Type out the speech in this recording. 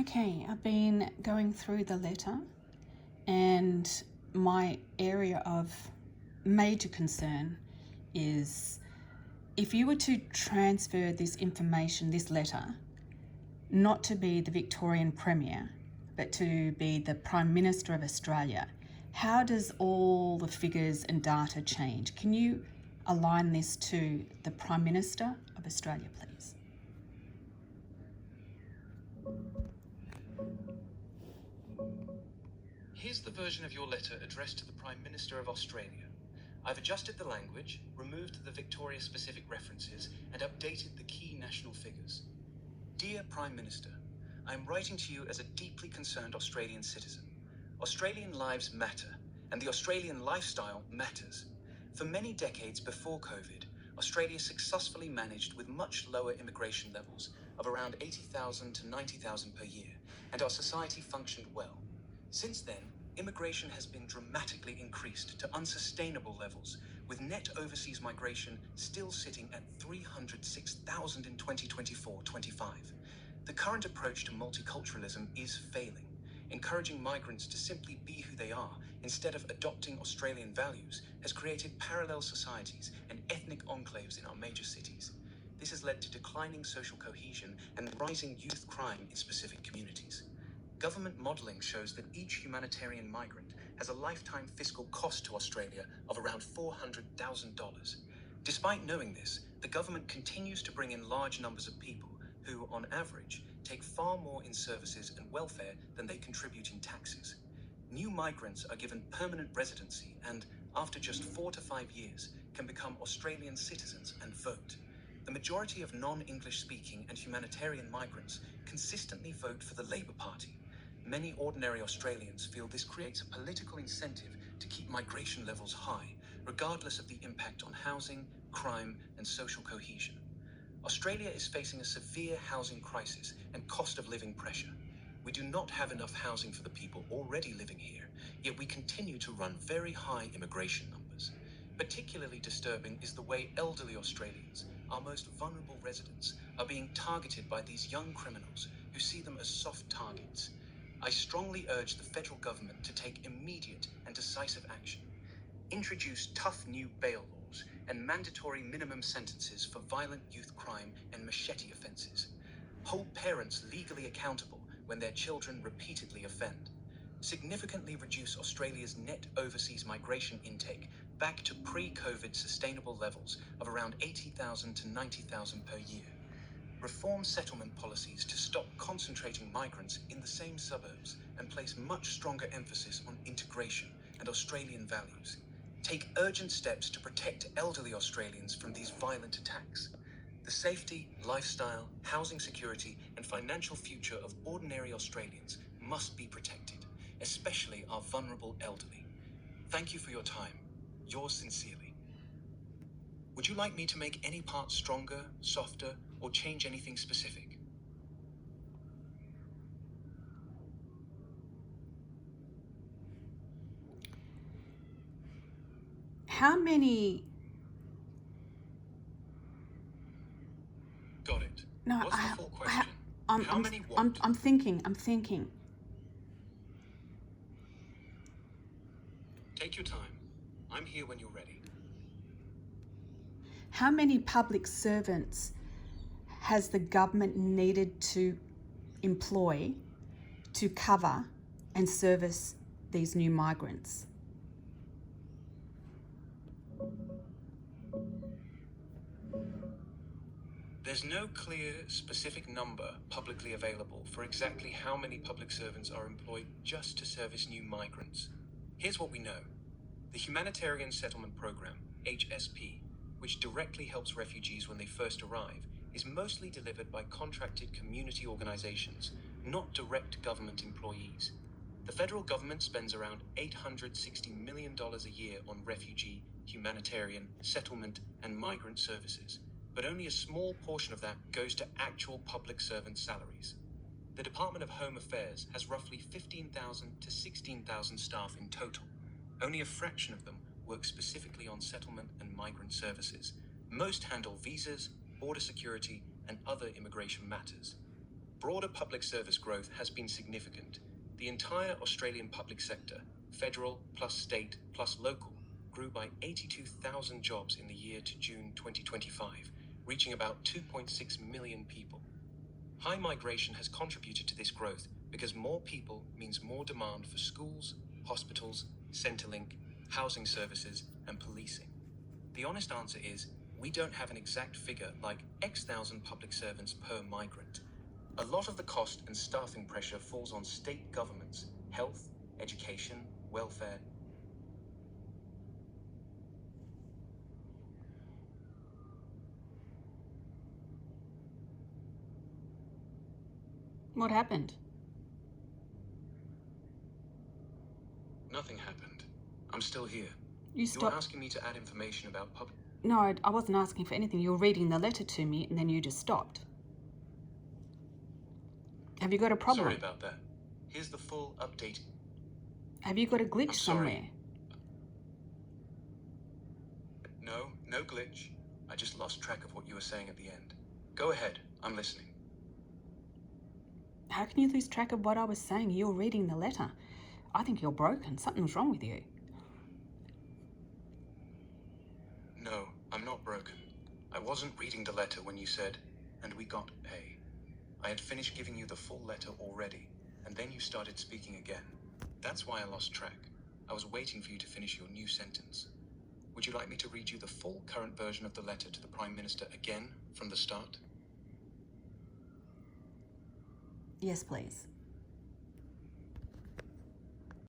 Okay, I've been going through the letter, and my area of major concern is if you were to transfer this information, this letter, not to be the Victorian Premier, but to be the Prime Minister of Australia, how does all the figures and data change? Can you align this to the Prime Minister of Australia, please? Here's the version of your letter addressed to the Prime Minister of Australia. I've adjusted the language, removed the Victoria-specific references, and updated the key national figures. Dear Prime Minister, I am writing to you as a deeply concerned Australian citizen. Australian lives matter, and the Australian lifestyle matters. For many decades before COVID, Australia successfully managed with much lower immigration levels of around 80,000 to 90,000 per year, and our society functioned well. Since then, immigration has been dramatically increased to unsustainable levels, with net overseas migration still sitting at 306,000 in 2024-25. The current approach to multiculturalism is failing. Encouraging migrants to simply be who they are instead of adopting Australian values has created parallel societies and ethnic enclaves in our major cities. This has led to declining social cohesion and rising youth crime in specific communities. Government modelling shows that each humanitarian migrant has a lifetime fiscal cost to Australia of around $400,000. Despite knowing this, the government continues to bring in large numbers of people who, on average, take far more in services and welfare than they contribute in taxes. New migrants are given permanent residency and, after just 4 to 5 years, can become Australian citizens and vote. The majority of non-English speaking and humanitarian migrants consistently vote for the Labor Party. Many ordinary Australians feel this creates a political incentive to keep migration levels high, regardless of the impact on housing, crime, and social cohesion. Australia is facing a severe housing crisis and cost of living pressure. We do not have enough housing for the people already living here, yet we continue to run very high immigration numbers. Particularly disturbing is the way elderly Australians, our most vulnerable residents, are being targeted by these young criminals who see them as soft targets. I strongly urge the federal government to take immediate and decisive action. Introduce tough new bail laws and mandatory minimum sentences for violent youth crime and machete offences. Hold parents legally accountable when their children repeatedly offend. Significantly reduce Australia's net overseas migration intake back to pre-COVID sustainable levels of around 80,000 to 90,000 per year. Reform settlement policies to stop concentrating migrants in the same suburbs and place much stronger emphasis on integration and Australian values. Take urgent steps to protect elderly Australians from these violent attacks. The safety, lifestyle, housing security, and financial future of ordinary Australians must be protected, especially our vulnerable elderly. Thank you for your time. Yours sincerely. Would you like me to make any part stronger, softer, or change anything specific? How many... Got it. No, What's the full question? How many what? I'm thinking. Take your time. I'm here when you're ready. How many public servants has the government needed to employ to cover and service these new migrants? There's no clear, specific number publicly available for exactly how many public servants are employed just to service new migrants. Here's what we know. The Humanitarian Settlement Program, HSP, which directly helps refugees when they first arrive, is mostly delivered by contracted community organizations, not direct government employees. The federal government spends around $860 million a year on refugee, humanitarian, settlement, and migrant services, but only a small portion of that goes to actual public servant salaries. The Department of Home Affairs has roughly 15,000 to 16,000 staff in total. Only a fraction of them work specifically on settlement and migrant services. Most handle visas, border security, and other immigration matters. broader public service growth has been significant. The entire Australian public sector, federal plus state plus local, grew by 82,000 jobs in the year to June 2025, reaching about 2.6 million people. High migration has contributed to this growth because more people means more demand for schools, hospitals, Centrelink, housing services, and policing. The honest answer is, we don't have an exact figure like X thousand public servants per migrant. A lot of the cost and staffing pressure falls on state governments, health, education, welfare. What happened? Nothing happened. I'm still here. You You were stopped. asking me to add information about public... No, I wasn't asking for anything. You were reading the letter to me and then you just stopped. Have you got a problem? Sorry about that. Here's the full update. Have you got a glitch I'm sorry. somewhere? No glitch. I just lost track of what you were saying at the end. Go ahead, I'm listening. How can you lose track of what I was saying? You're reading the letter. I think you're broken. Something's wrong with you. No, I'm not broken. I wasn't reading the letter when you said, and we got A. I had finished giving you the full letter already, and then you started speaking again. That's why I lost track. I was waiting for you to finish your new sentence. Would you like me to read you the full current version of the letter to the Prime Minister again from the start? Yes, please.